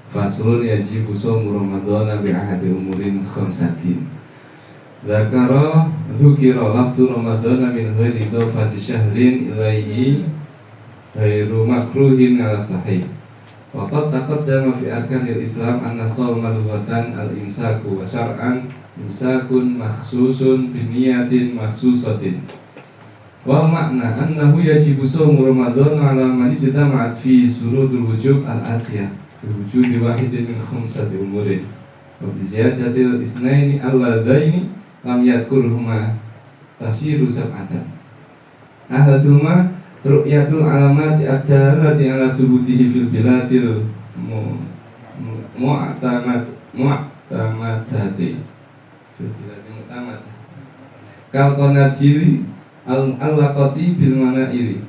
Faslun yajibu shaumu Ramadhana bi ahadi umurin khamsatin. Dzukira lafzu Ramadhana min ghairi idhafati syahrin ilaihi ghairu makruhin ala sahih. Waqad taqaddama fi arkanil Islam anna shauma lughatan al-imsaku wa syar'an imsakun makhsusun bi niyatin makhsusatin. Wa makna annahu yajibu shaumu Ramadhan ala man ijtama'at fi surudul wujub al-atiyah bi wujudi wahidin min khamsati umurin wa bi ziyadatil isnaini alladaini lam yadhkurhuma tasiru sab'atan. Ahaduhuma ru'yatul alamati ad-dalati ala subutihi fil biladil mu'tamadati fil biladil mu'tamad kal qanajili al-laqati bil manairi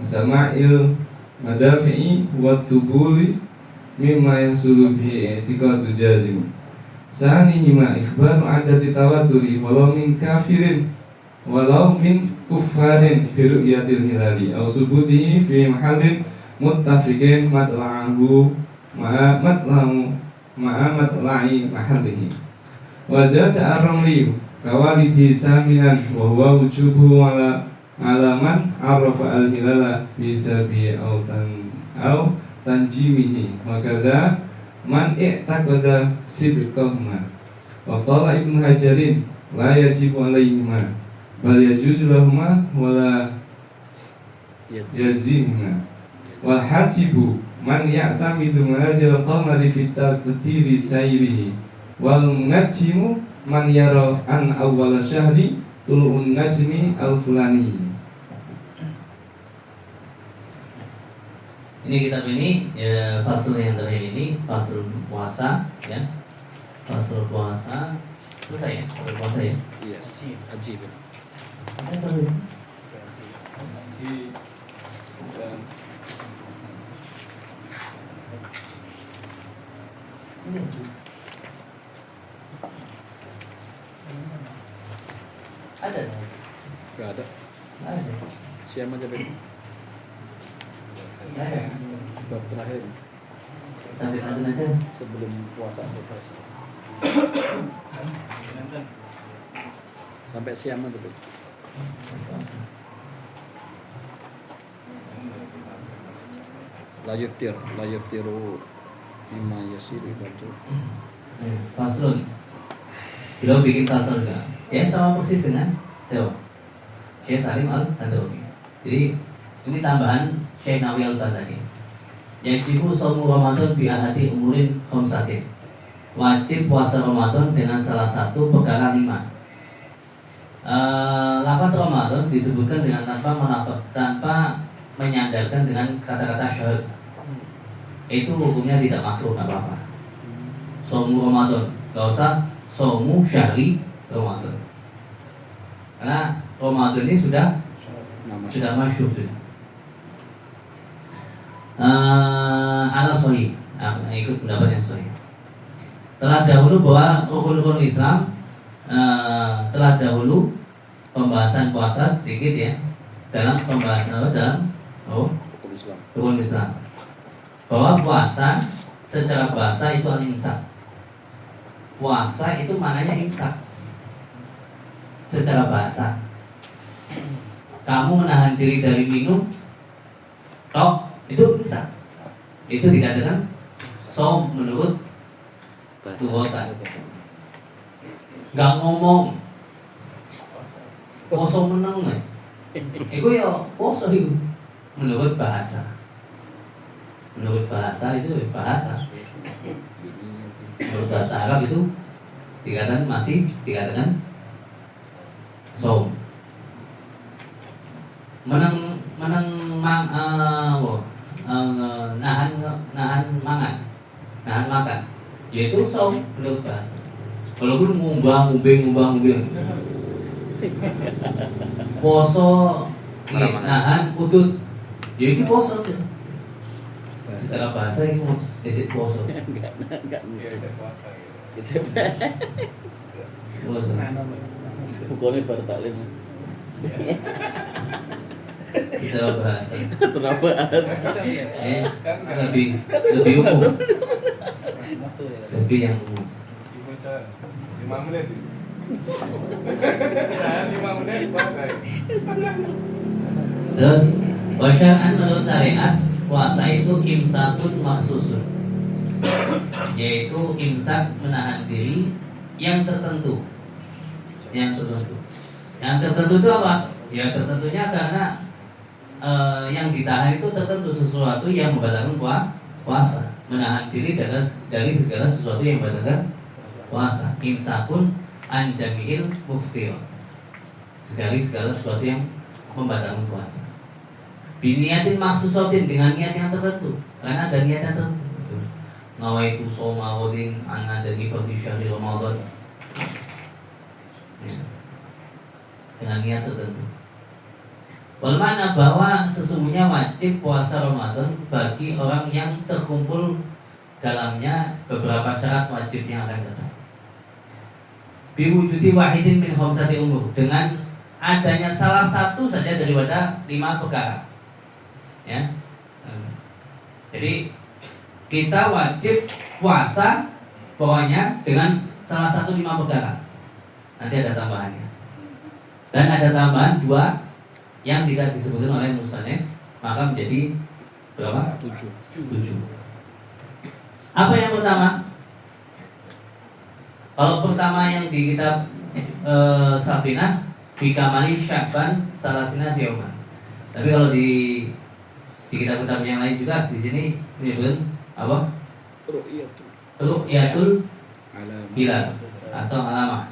sama'il madafi'i wa tubuli mimma yasulu bihi i'tiqadu jazim. Sanihima ikhbaru adati tawaduri walau min kafirin walau min kuffarin fi ru'yatil hilali aw subutihi fi mahallin muttafiqin matla'ahu ma'a matla'i mahallihi. Wa zada ar-ramli kawalidi saminan wa huwa wujubu ala man arafa al-hilala bisabi aw tanjimihi wa kadza man i'taqada sidqahuma. Wa qala Ibnu Hajarin la yajibu alaihima bal yajuzu lahuma wala yazimna. Wal hasibu man ya'tamidu manazil qamari fi taqdiri sayrihi wal munajjimu man yara an awwala syahri tulun najmi al-fulani. Ini kitab ini fasul yang terakhir ini fasul puasa ya. Fasul puasa selesai ya, fasul puasa ya. Iya, haji. Ada? Gak ada. Ada. Siapa aja Ben? Ada. Bab terakhir Sampai nanti aja. sebelum puasa selesai. Sampai siang aja Ben. La yuftiru mimma yasiru itu. Fasul. Beliau bikin fasul juga. Ya sama persis dengan siapa? Syekh Salim Al-Hadrami. Jadi ini tambahan Syekh Nawawi Al-Baghdadi. Yajibu shaumu Ramadan bi ahadi umurin khamsatin. Wajib puasa Ramadan dengan salah satu perkara 5. Lafaz Ramadan disebutkan dengan tanpa menyandarkan dengan kata-kata syahid. Itu hukumnya tidak makruh, nggak apa-apa. Shaumu Ramadan, nggak usah shaumu syahri Ramadan. Karena Ramadan ini sudah masyhur sudah. Ala sahih, ikut pendapat yang sahih. Telah dahulu bahwa rukun-rukun Islam, telah dahulu pembahasan puasa sedikit ya dalam pembahasan rukun Islam. Bahwa puasa secara bahasa itu al-imsak. Puasa itu maknanya imsak. Secara bahasa, kamu menahan diri dari minum, itu bisa. Itu dikatakan shaum menurut Tuhan. Gak ngomong poso meneng nih. Itu ya poso itu menurut bahasa. Menurut bahasa itu bahasa. Menurut bahasa Arab itu dikatakan shaum. Nahan makan, yaitu shaum menurut bahasa. Walaupun ngumbang poso nahan udut, yaitu poso. Secara bahasa itu isi poso. Poso. Pokoknya baru taklim. Secara bahasa. Serah bahas. Lebih umum. Tapi yang umum. Bisa 5 menit. Nah, 5 menit puasa. Terus wasyar'an menurut syariat puasa itu imsakun maksusun, yaitu imsak menahan diri yang tertentu. Yang tertentu itu apa? Ya tertentunya karena yang ditahan itu tertentu sesuatu yang membatalkan puasa. Menahan diri dari segala sesuatu yang membatalkan puasa. Imsakun an jami'il muftir, dari segala sesuatu yang membatalkan puasa. Biniatin maksusotin, dengan niat yang tertentu. Karena ada niat yang tertentu. Nawaitu shoma ghadin an adagi fardhi syahri Ramadan. Ya. Dengan niat tertentu. Bermakna bahwa sesungguhnya wajib puasa Ramadan bagi orang yang terkumpul dalamnya beberapa syarat wajib yang akan datang. Biwujudi wahidin min khamsati umur, dengan adanya salah satu saja daripada 5 perkara. Ya. Jadi kita wajib puasa pokoknya dengan salah satu 5 perkara. Nanti ada tambahannya. Dan ada tambahan 2 yang tidak disebutkan oleh musannif, maka menjadi berapa? 7. Apa yang pertama? Kalau pertama yang di kitab Safinah bikamali Sya'ban salasina siyauman. Tapi kalau di kitab-kitab yang lain juga di sini menyebut apa? Ru'yatul hilal atau alamah.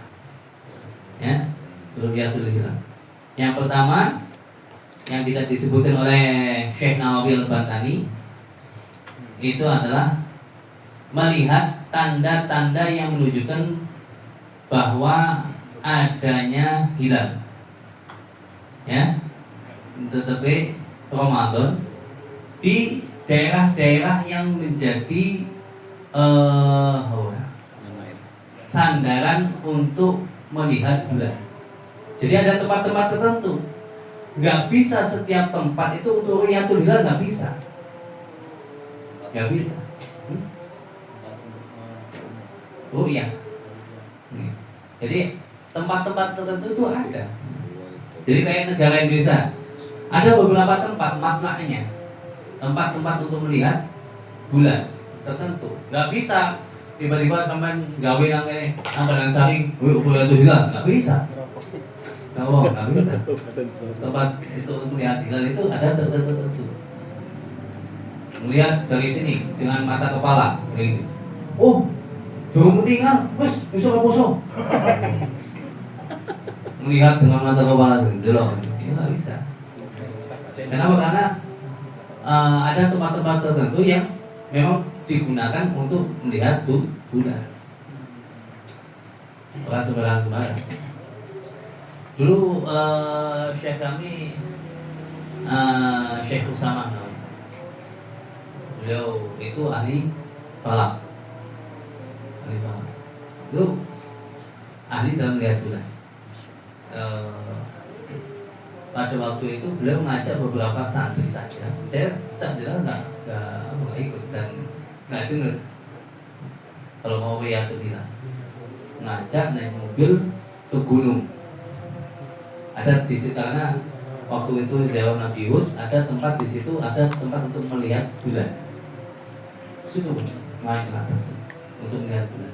Ya, ru'yatul hilal. Yang pertama yang tidak disebutkan oleh Syekh Nawawi Al-Bantani itu adalah melihat tanda-tanda yang menunjukkan bahwa adanya hilal. Ya, tetapi Ramadan di daerah-daerah yang menjadi sandaran untuk melihat bulan. Jadi ada tempat-tempat tertentu. Nggak bisa setiap tempat itu untuk ru'yatul hilal, nggak bisa. Ru'yah. Jadi tempat-tempat tertentu itu ada. Jadi kayak negara Indonesia, ada beberapa tempat maknanya, tempat-tempat untuk melihat bulan tertentu. Nggak bisa tiba-tiba sampai gawe nangke anggaran saring, ru'yatul hilal, nggak bisa. Kalau nggak bisa. Tempat itu untuk melihat hilal itu ada tertentu. Melihat dari sini dengan mata kepala, ini. Oh, jauh ketinggal, wes bisa poso. Melihat dengan mata kepala jelok, ya nggak bisa. Kenapa? Karena ada tempat-tempat tertentu yang memang digunakan untuk melihat bulan. Orang sembarang. Dulu Syekh kami Syekh Usama, beliau itu ahli falak. Dulu ahli dalam melihat bulan. Pada waktu itu beliau mengajak beberapa santri saja. Saya tidak ikut dan nggak dengar. Kalau mau lihat hilal, ngajak naik mobil ke gunung. Ada di situ karena waktu itu Jawa Nabi Hud, ada tempat di situ, ada tempat untuk melihat bulan. Situ main ke atas untuk melihat bulan.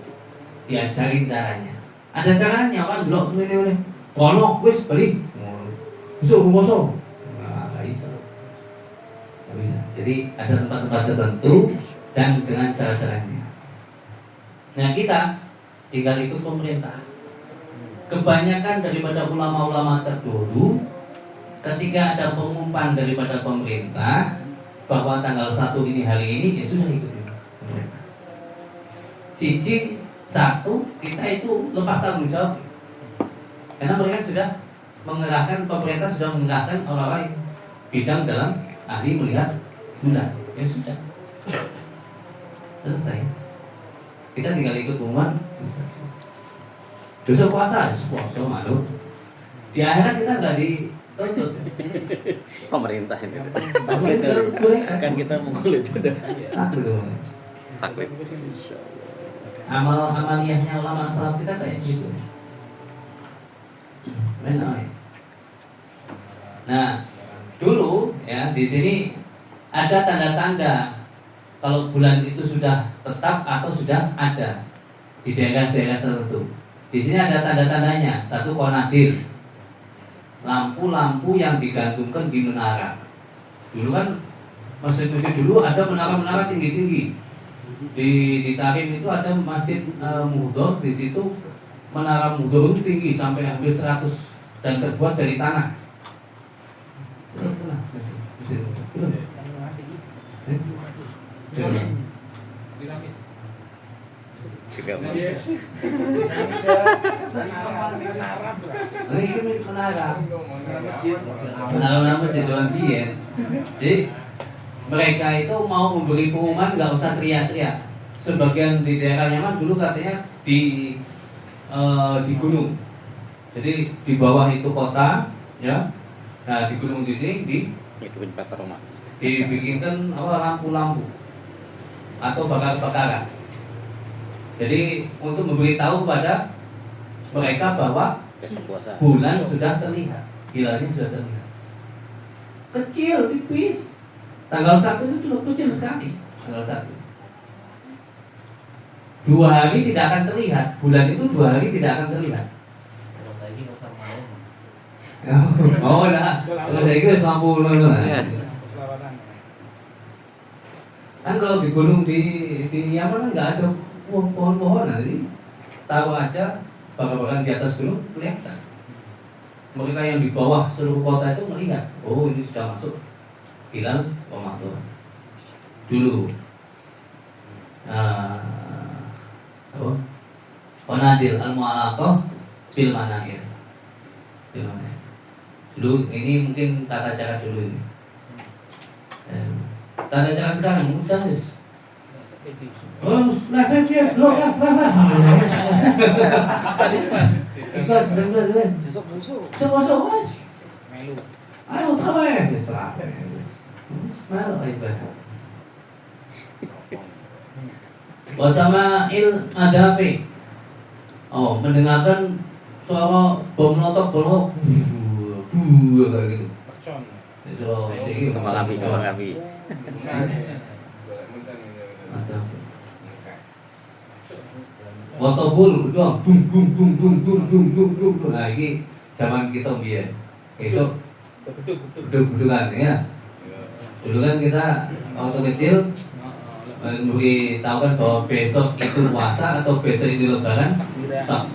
Diajarin caranya. Ada caranya kan blok ini oleh. Kono wis beli. Besok poso. Nggak bisa. Jadi ada tempat-tempat tertentu dan dengan cara-caranya. Nah kita tinggal ikut pemerintah. Kebanyakan daripada ulama-ulama terdahulu ketika ada pengumuman daripada pemerintah bahwa tanggal 1 ini hari ini, ya sudah ikutin pemerintah. Siji, satu, kita itu lepas tanggung jawab. Karena mereka sudah mengerahkan, pemerintah sudah mengerahkan orang-orang bidang dalam ahli melihat bulan. Ya sudah, selesai. Kita tinggal ikut pengumuman. Besok puasa malu. Di akhirat kita nggak dituntut. Pemerintah ini. Boleh Kan kita mengkulit itu. Takut. Takut. amaliyahnya ulama salaf kita kayak gitu. Benar. Nah, dulu ya di sini ada tanda-tanda kalau bulan itu sudah tetap atau sudah ada di daerah-daerah tertentu. Di sini ada tanda-tandanya. Satu, konadir, lampu-lampu yang digantungkan di menara. Dulu kan masjid-masjid dulu ada menara-menara tinggi-tinggi. Di Tarim itu ada masjid Muhdor, di situ menara Muhdor itu tinggi sampai hampir 100 dan terbuat dari tanah. Menara masjid Jalan Bien. Jadi mereka itu mau memberi pengumuman nggak usah teriak-teriak. Sebagian di daerah Yaman dulu katanya di gunung. Jadi di bawah itu kota, ya. Nah di gunung di sini dibikinkan lampu-lampu atau bakar-bakaran. Jadi untuk memberitahu kepada mereka bahwa bulan sudah terlihat, hilalnya sudah terlihat. Kecil, tipis. Tanggal 1 itu kecil sekali. Tanggal 1. 2 hari tidak akan terlihat. Bulan itu 2 hari tidak akan terlihat. Oh, nah. Kalau saya kira lampu kan kalau di gunung di Yaman kan nggak ada pohon-pohon nanti. Tahu aja bakar-bakaran di atas gunung kelihatan. Mereka yang di bawah seluruh kota itu melihat, oh ini sudah masuk hilal Ramadan. Dulu. Qanadil al-mu'alaqah bil manahir. Dulu ini mungkin tata cara dulu ini. Tata cara sekarang mudah guys. Oh, langsung dia, lah. Ispat, Sesuk, Mas. Melu. Ayo tawe, wis lah. Melu aja. Wasama'il adafi. Oh, mendengarkan suara bom meletup kayak gitu. Kembang api. Mantap. Wotobul, dong, bung. Nah ini zaman kita biar esok beduk-bedukan ya. Dulu kan kita waktu kecil memberitahukan bahwa besok itu puasa atau besok itu lebaran.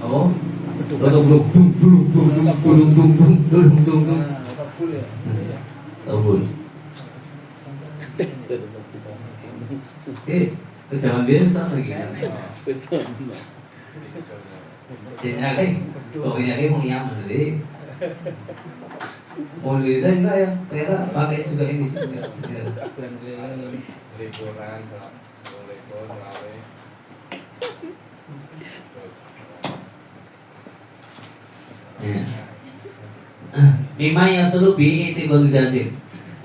Oh, wotobul, bung. Tobul. Ke zaman biar sama gitu. Jadi pokoknya mau nyaman jadi mau lihat juga ya ternyata pakai juga ini juga. Liburan, selawe. Lima yang selalu bi'itibul jazim,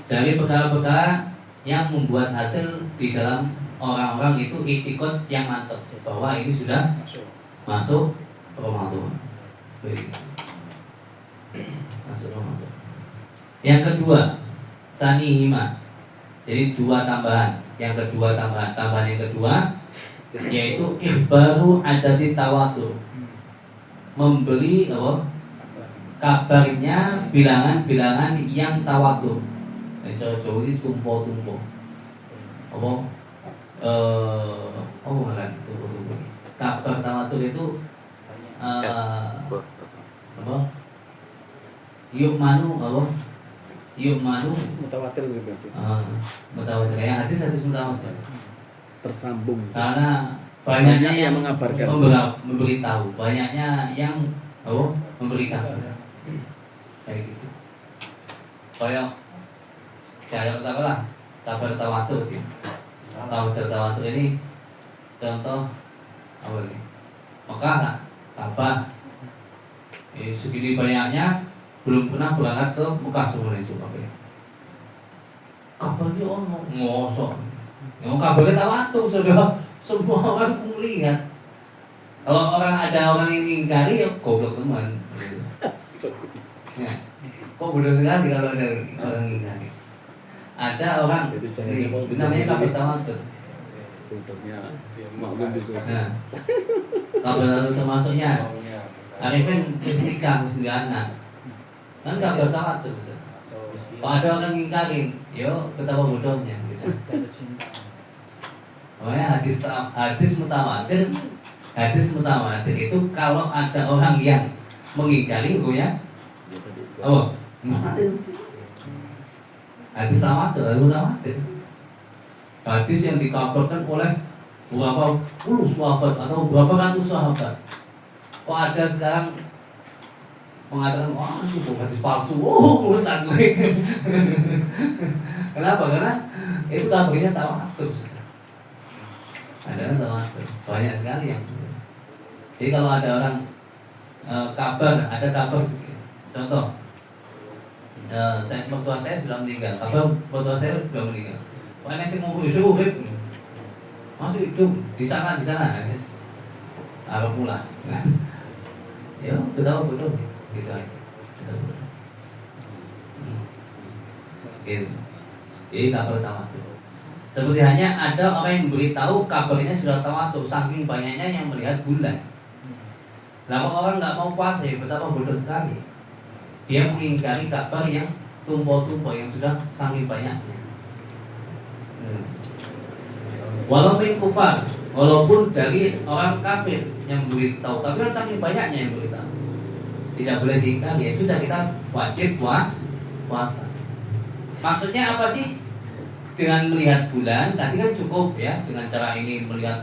dari perkara-perkara yang membuat hasil di dalam orang-orang itu itikad yang mantap bahwa ini sudah masuk Ramadan. Masuk Ramadan. Yang kedua, sanihima. Jadi 2 tambahan. Yang kedua tambahan yang kedua yaitu ikhbaru adati tawatur. Memberi kabarnya bilangan-bilangan yang tawatur. Jauh-jauh itu tumpuk-tumpuk. Kan tumpuk-tumpuk. Kabar tawatur itu Yukmanu Mutawatir gitu. Mutawatir. Yang hadis mutawatir. Tersambung. Karena banyaknya yang mengabarkan, memberitahu, banyaknya yang memberi kabar. Kayak gitu. Kayak saya katakan lah kabar tawatur. Tawatur ini contoh apa ini? Mekah, Ka'bah. Segini banyaknya belum pernah berangkat ke Mekah sebenarnya coba ya. Kabarnya ngosok. Yang kabarnya tawatur sudah semua orang melihat. Kalau ada orang yang ingkari, ya goblok teman. Ya. Kok bodoh sekali kalau ada orang ingkari. Ada orang Itu caranya kok namanya kabar tawatur. Bodohnya maklum juga. Nah, kabar tawatur termasuknya Arifin terus nikah, terus anak. Kan kabar tawatur. Kalau ada orang ingkari, yo betapa bodohnya. Makanya hadis mutawatir itu kalau ada orang yang mengingkari hukumnya apa? Mutawatir. Hadis mutawatir. Hadis yang dikabarkan oleh berapa puluh sahabat atau berapa ratus sahabat. Kok ada sekarang mengatakan wah itu hadis palsu, menurut aku. Kenapa? Karena itu kabarnya tawatur. Ada tawatur, banyak sekali yang. Jadi kalau ada orang ada kabar, contoh, mertua saya sudah meninggal, kabar mertua saya sudah meninggal. Pokoknya saya mau isu masuk hidup di sana, apa pula? Ya, betapa bodoh, gitu aja. Gitu. Jadi kabar tawatur. Seperti hanya ada orang yang memberitahu kabarnya sudah tawatur, saking banyaknya yang melihat bulan. Nah, kalau orang nggak mau puasa, ya betapa bodoh sekali. Dia mengingkari kabar yang tumpah-tumpah yang sudah saking banyaknya. Walaupun kufar, walaupun dari orang kafir yang memberitahu, tapi kan saking banyaknya yang memberitahu, tidak boleh diingkari. Ya sudah, kita wajib puasa. Maksudnya apa sih? Dengan melihat bulan tadi kan cukup ya, dengan cara ini melihat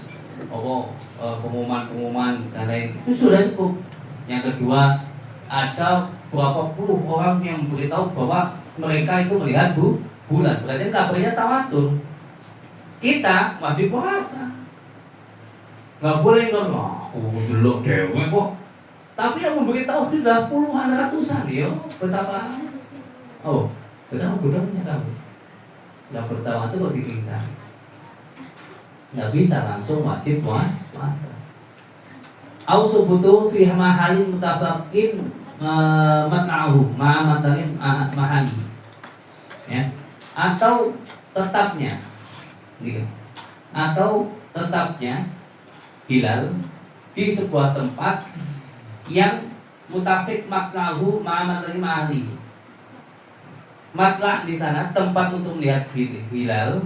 pengumuman dan lain itu sudah cukup. Yang kedua, ada berapa puluh orang yang memberitahu bahwa mereka itu melihat bulan, berarti kabarnya tawatur. Kita wajib puasa, nggak boleh dulu dewe kok. Tapi yang memberitahu sudah puluhan ratusan, yo betapa bodohnya kamu. Nggak pertama itu kok diingkari, nggak bisa langsung wajib puasa. Au subutu fi mahalin mutafaqqin mat'ahu ma'amatalin mahali, ya, atau tetapnya hilal di sebuah tempat yang mutafik maknahu ma'amatalin mahali. Matla di sana tempat untuk melihat hilal,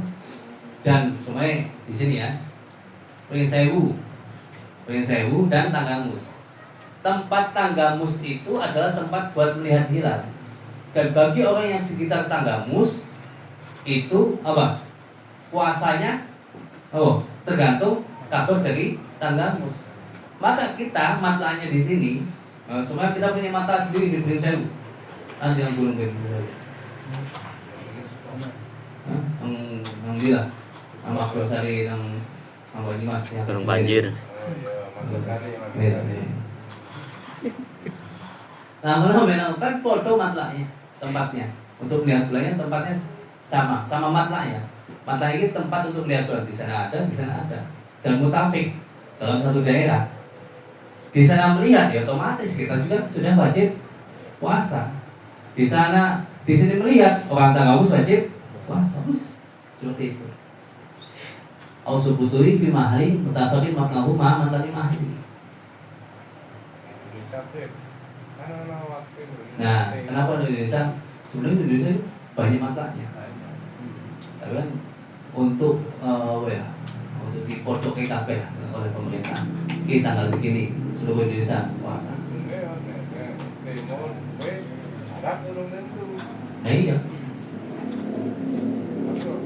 dan semuanya di sini ya. Pringsewu dan Tanggamus. Tempat Tanggamus itu adalah tempat buat melihat hilal. Dan bagi orang yang sekitar Tanggamus itu apa? Puasanya tergantung kabar dari Tanggamus. Maka kita matlanya di sini, semuanya kita punya mata sendiri di Pringsewu. Nanti yang belum Pringsewu. Yang bila nama Sari yang apa ini mas yang Orang banjir. Nah, memang kan foto matlaknya, tempatnya untuk melihat bulannya, tempatnya sama matlaknya. Matla ini tempat untuk melihat bulan, di sana ada, dan mutafik dalam satu daerah. Di sana melihat, ya otomatis kita juga sudah wajib puasa. Di sini melihat, orang Tanggamus wajib puasa. Seperti itu. Au subutui fi mahalin mutafaqqin maqnahu ma matani mahali. Nah, kenapa di Indonesia? Sebenarnya di Indonesia banyak matanya. Tapi kan untuk untuk dipodok kabeh oleh pemerintah. Kita tanggal segini seluruh Indonesia puasa. Nah, iya.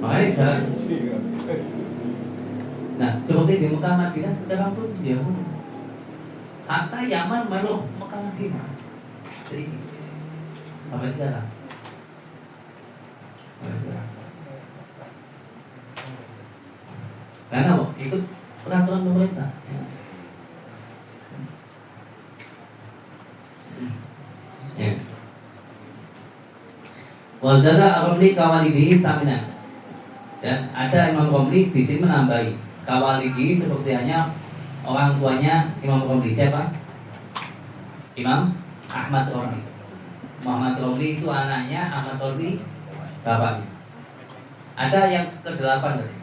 Makanya jalan. Nah, seperti di Mekah Madinah sekarang pun Yahudi. Hatta Yaman meluk Mekah Madinah. Jadi sampai sekarang. Karena ikut peraturan pemerintah. Ya. Wazara Ar-Ramli kawalidihi saminan. Dan ada Imam Ramli di sini menambahi kawalidihi seperti hanya orang tuanya Imam Romli. Siapa? Imam Ahmad Romli. Muhammad Romli itu anaknya, Ahmad Romli bapaknya. Ada yang kedelapan tadi,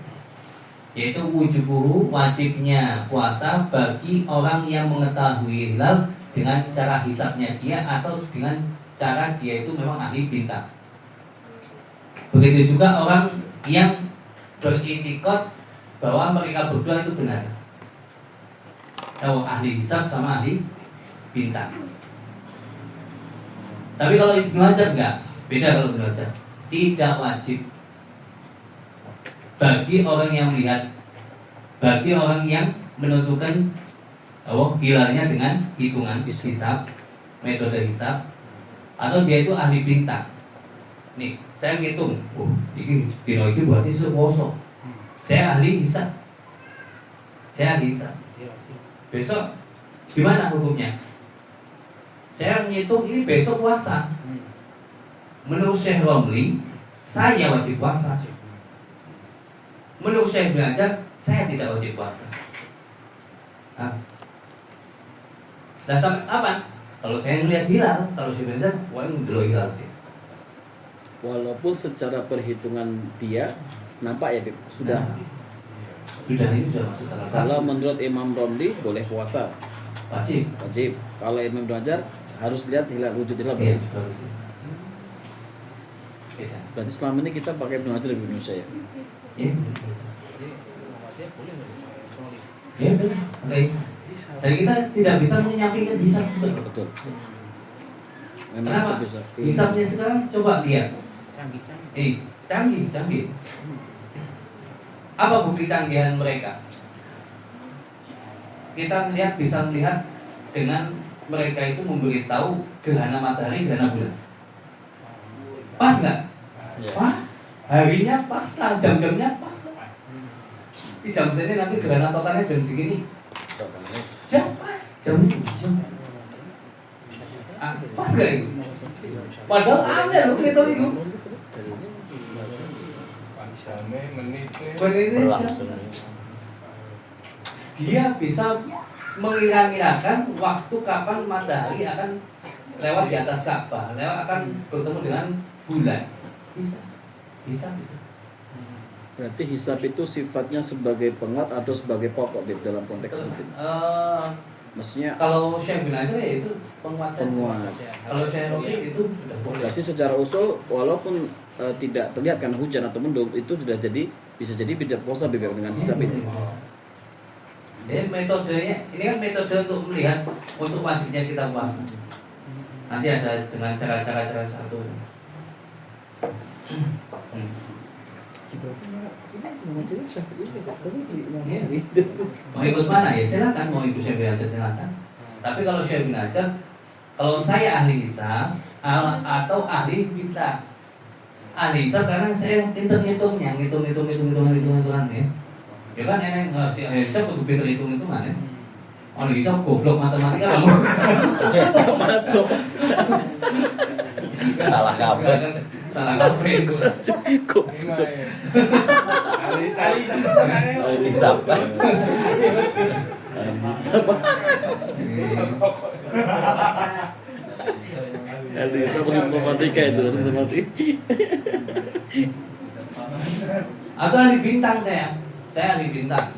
yaitu wujubuhu, wajibnya puasa bagi orang yang mengetahui hilal dengan cara hisabnya dia atau dengan cara dia itu memang ahli bintang. Begitu juga orang yang beritikad bahwa mereka berdua itu benar. Ahli hisab sama ahli bintang. Tapi kalau Ibnu Hajar enggak, beda kalau Ibnu Hajar. Tidak wajib bagi orang yang melihat, bagi orang yang menentukan hilalnya dengan hitungan hisab, metode hisab, atau dia itu ahli bintang. Nih, saya ngitung, ini dino ini berarti seposo. Saya ahli hisab. Saya ahli hisab. Besok gimana hukumnya? Saya ngitung ini besok puasa. Menurut Syekh Romli, saya wajib puasa. Menurut Syekh Belajar, saya tidak wajib puasa. Nah, sampai kapan? Kalau saya melihat hilal, kalau Syekh Belajar, wah ini dulu hilal sih. Walaupun secara perhitungan dia nampak ya Bib, sudah. Sudah ini sudah masuk tanggal 1. Kalau menurut Imam Romli boleh puasa. Wajib. Wajib. Kalau Imam Ibnu Hajar harus lihat hilal, wujud hilal. Iya, Beda. Berarti selama ini kita pakai Ibnu Hajar di Indonesia ya. Iya. Iya benar. Jadi kita tidak bisa menyampaikan hisab juga. Betul. Memang Kenapa? itu bisa. Hisabnya sekarang coba lihat. Canggih. Apa bukti canggihan mereka? Kita bisa melihat dengan mereka itu memberitahu gerhana matahari, gerhana bulan. Pas nggak? Yes. Pas. Harinya pas lah, jam-jamnya pas. Di jam sini nanti gerhana totalnya jam segini. Jam pas, jam itu. Pas nggak itu? Padahal aneh loh kita itu. Dia bisa mengira-ngirakan waktu kapan matahari akan lewat di atas Ka'bah, akan bertemu dengan bulan. Bisa. Berarti hisab itu sifatnya sebagai penguat atau sebagai pokok Bib, dalam konteks itu. Maksudnya Kalau Syekh bin Hajar ya itu penguat saja. Kalau Syekh Robi itu sudah boleh. berarti secara usul walaupun tidak terlihat karena hujan atau mendung itu sudah jadi bisa jadi tidak puasa Bib dengan hisab itu. Jadi metodenya ini kan metode untuk melihat untuk wajibnya kita puasa. Nanti ada dengan cara-cara satu. Mau ikut mana ya silakan, mau ikut Syekh bin Hajar silakan. Tapi kalau Syekh bin Hajar, kalau saya ahli hisab atau ahli bintang. Ahli hisab karena saya hitung-hitungnya, hitung-hitungan ya. Ya kan enak si ahli hisab kudu pinter hitung-hitungan ya. Ahli hisab goblok matematika kamu. Masuk. Salah kabeh. Salah kabeh. Hisab. Hisab matematika itu matematika. Atau ahli bintang saya ahli bintang.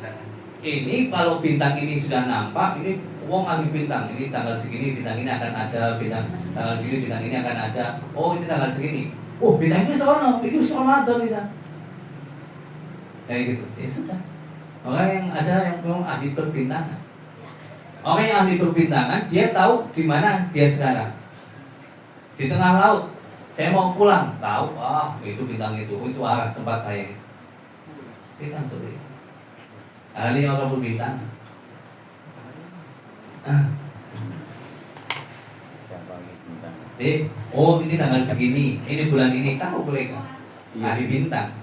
Ini kalau bintang ini sudah nampak, ini wong ahli bintang. Ini tanggal segini bintang ini akan ada, tanggal segini bintang ini akan ada. Oh ini tanggal segini. Oh bintang ini sono, itu Ramadan bisa. Kayak gitu. Ya sudah. Orang yang ada yang memang ahli perbintangan. Orang yang ahli perbintangan dia tahu di mana dia sekarang. Di tengah laut. Saya mau pulang, tahu. Itu bintang itu arah tempat saya. Itu kan betul. Ahli orang perbintangan. Ini tanggal segini, ini bulan ini, tahu mereka. Ahli bintang.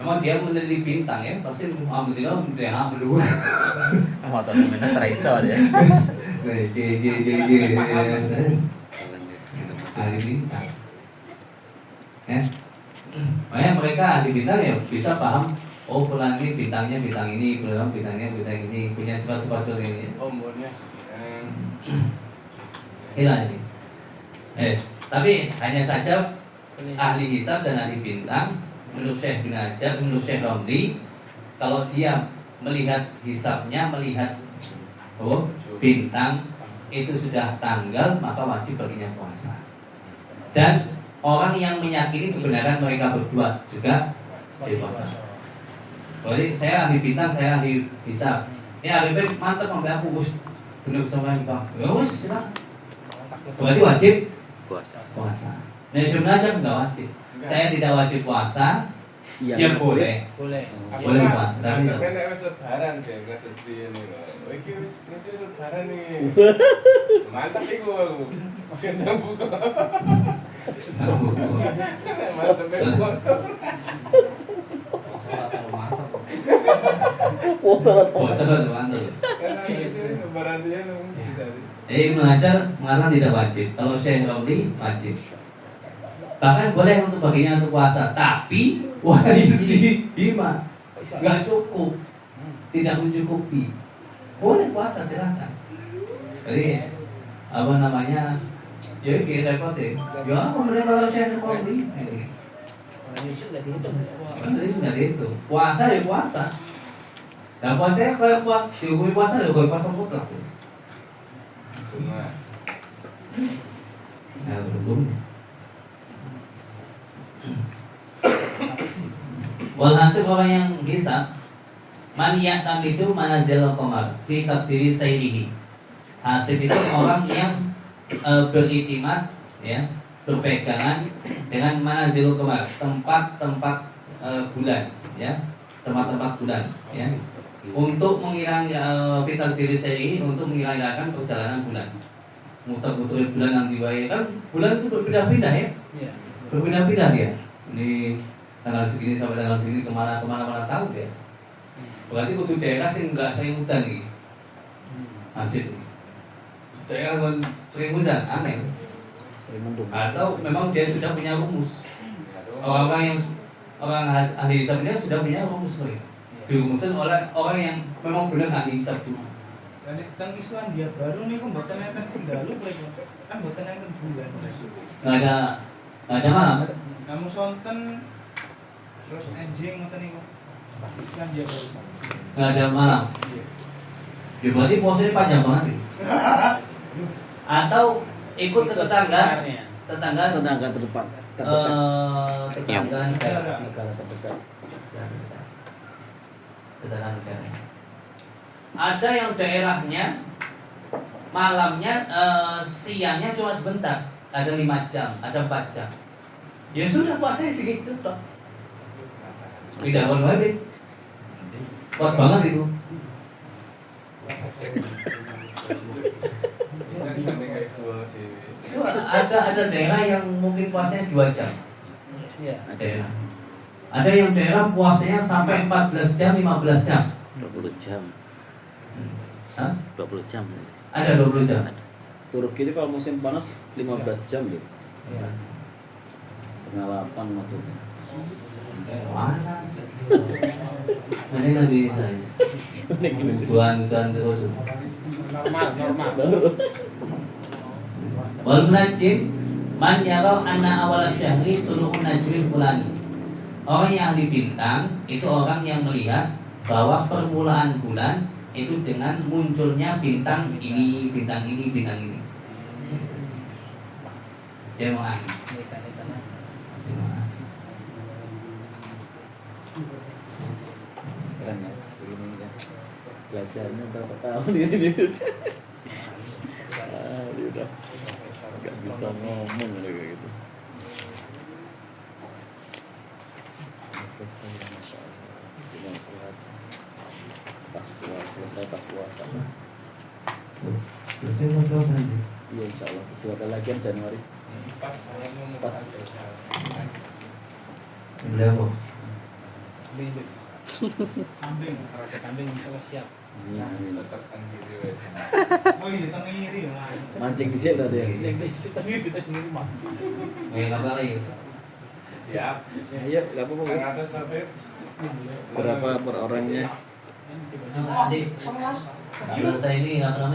Memang dia meneliti bintang ya, pasti alhamdulillah dia berdua. Motor minus raiso dia. Ahli bintang. Ya. Makanya mereka ahli bintang ya bisa paham oh fulan ini bintangnya bintang ini, fulan bintangnya bintang ini, punya sifat-sifat seperti ini. Umurnya Hilang ini. Tapi hanya saja ahli hisab dan ahli bintang menurut Syekh bin Hajar, menurut Syekh Romli, kalau dia melihat hisabnya, melihat bintang itu sudah tanggal, maka wajib baginya puasa. Dan orang yang meyakini kebenaran mereka berdua juga puasa. Jadi saya ahli bintang, saya ahli hisab. Ini ahli bintang mantap sampai aku benar sama ini Pak. Ya wis, kita. Berarti wajib puasa. Nah sebenarnya enggak wajib. Saya tidak wajib puasa. Ya boleh. Boleh puasa. Tapi kan wis lebaran ya, kados piye niku. Oh iki wis lebaran nih. Mantap iku aku. Makan nyambung kok. Mantap iku. Puasa mantap. Karena lebaran dia bisa. Ibnu Hajar mengatakan tidak wajib. Kalau Syekh Romli wajib. Bahkan boleh untuk baginya untuk puasa, tapi wajib gimana? Nggak cukup, tidak mencukupi. Boleh puasa silahkan. Jadi apa namanya? Ya kita repot ya. Ya apa mereka kalau Syekh Romli? Ini nggak dihitung. Puasa ya puasa. Dan puasa kayak puasa ya kayak puasa mutlak. Nah, belum. Walhasil orang yang hisab man ya'tamidu manazil qamar fi taqdiri sayyihi. Hasib itu orang yang beriktimat ya, berpegangan dengan manazil qamar, tempat-tempat bulan ya, tempat-tempat bulan ya. Untuk mengira fital diri saya ini untuk mengira-irakan perjalanan bulan, muter-muter bulan yang diwai kan bulan itu berpindah-pindah ya, berpindah-pindah dia. Ini tanggal segini sampai tanggal segini kemana tahu ya. Berarti kudu daerah sih nggak sering hujan nih, hasil daerah kan sering hujan aneh, sering mendung. Atau memang dia sudah punya rumus. Orang ahli hisab ini sudah punya rumus loh. Dirumuskan oleh orang yang memang benar ahli hisab dulu. Dan tentang Islam dia baru nih kok mboten enten kendalo kan mboten enten bulan. Nggak ada malam. Namun sonten terus anjing ngoten niku. Islam dia baru. Nggak ada malam. Ya berarti puasanya panjang banget ya. Atau ikut ke tetangga terdepan tetangga negara terdekat. Tetangga negara. Ada yang daerahnya malamnya siangnya cuma sebentar, ada 5 jam, ada 4 jam. Ya sudah puasanya segitu toh. Tidak wajib. Kuat banget itu. Itu ada daerah yang mungkin puasanya 2 jam. Iya, daerah. Ada yang daerah puasanya sampai 14 jam, 15 jam. 20 jam. Hah? 20 jam. Ada 20 jam. Turki itu kalau musim panas 15 jam gitu. Iya. Setengah 8 waktu. Panas. Ini lebih saya. Tuan terus. Normal. Wal munajjim man yara anna awal syahri tulu'un najmil fulani. Orang yang ahli bintang itu orang yang melihat bahwa permulaan bulan itu dengan munculnya bintang ini, bintang ini, bintang ini. Dia mau ahli. Keren ya, ini kan. Belajarnya berapa tahun ini? Dia udah nggak bisa ngomong kayak gitu. Selesai, masya Allah. Bulan puasa. Selesai pas puasa. Selesai pas puasa aja. Iya, insya Allah. 2 kali lagi Januari. Pas. Berapa? Kambing insyaallah siap. Amin. Oh iya teng ngiri lah. Mancing di sini berarti ya. Yang di situ ngiri kita ngiri mah. Kayak apa lagi? Siap. Ayo, nggak apa-apa. Bu. 100 tapi Berapa per orangnya? Nanti selesai ini apa namanya?